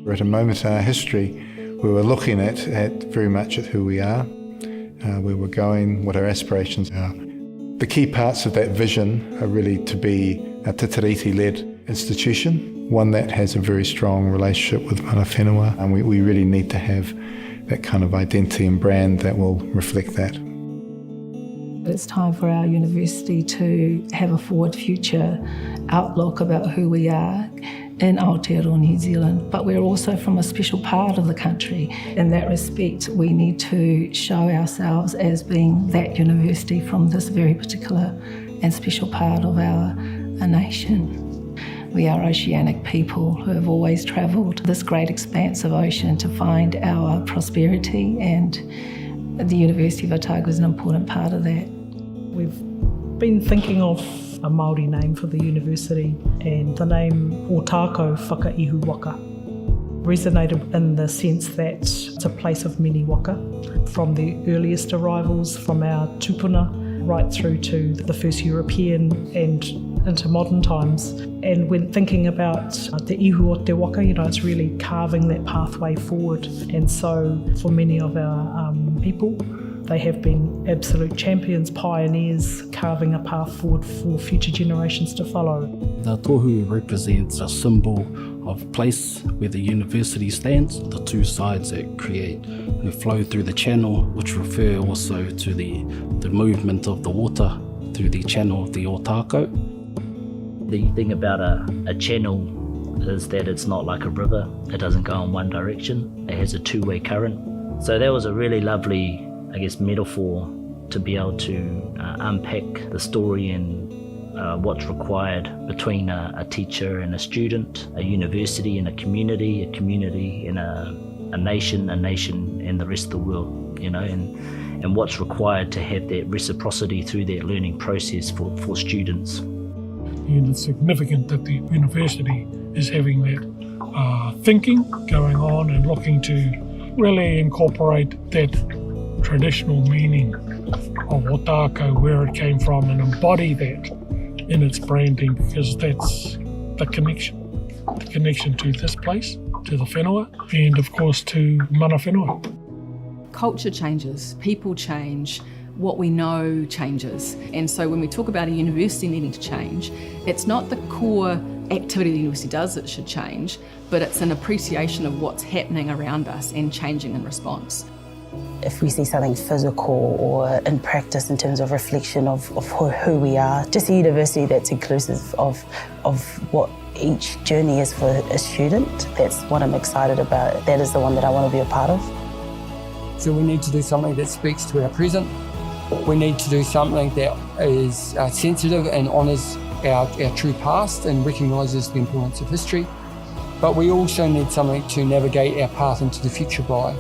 We're at a moment in our history where we're looking at very much at who we are, where we're going, what our aspirations are. The key parts of that vision are really to be a Te Tiriti-led institution, one that has a very strong relationship with mana whenua, and we really need to have that kind of identity and brand that will reflect that. It's time for our university to have a forward future outlook about who we are in Aotearoa, New Zealand, but we're also from a special part of the country. In that respect, we need to show ourselves as being that university from this very particular and special part of our nation. We are oceanic people who have always travelled this great expanse of ocean to find our prosperity, and the University of Otago is an important part of that. We've been thinking of a Māori name for the university, and the name Otago Whakaihu Waka resonated in the sense that it's a place of many waka, from the earliest arrivals from our tupuna right through to the first European and into modern times. And when thinking about te ihu o te waka, it's really carving that pathway forward. And so for many of our people, they have been absolute champions, pioneers, carving a path forward for future generations to follow. The tohu represents a symbol of place where the university stands, the two sides that create and flow through the channel, which refer also to the movement of the water through the channel of the Otago. The thing about a channel is that it's not like a river. It doesn't go in one direction. It has a two-way current. So that was a really lovely, metaphor to be able to unpack the story and what's required between a teacher and a student, a university and a community and a nation and the rest of the world, and what's required to have that reciprocity through that learning process for students. And it's significant that the university is having that thinking going on and looking to really incorporate that traditional meaning of Otago, where it came from, and embody that in its branding, because that's the connection to this place, to the whenua, and of course to mana whenua. Culture changes, people change, what we know changes. And so when we talk about a university needing to change, it's not the core activity the university does that should change, but it's an appreciation of what's happening around us and changing in response. If we see something physical or in practice in terms of reflection of who we are, just a university that's inclusive of what each journey is for a student, that's what I'm excited about. That is the one that I want to be a part of. So we need to do something that speaks to our present. We need to do something that is sensitive and honours our true past and recognises the importance of history. But we also need something to navigate our path into the future by.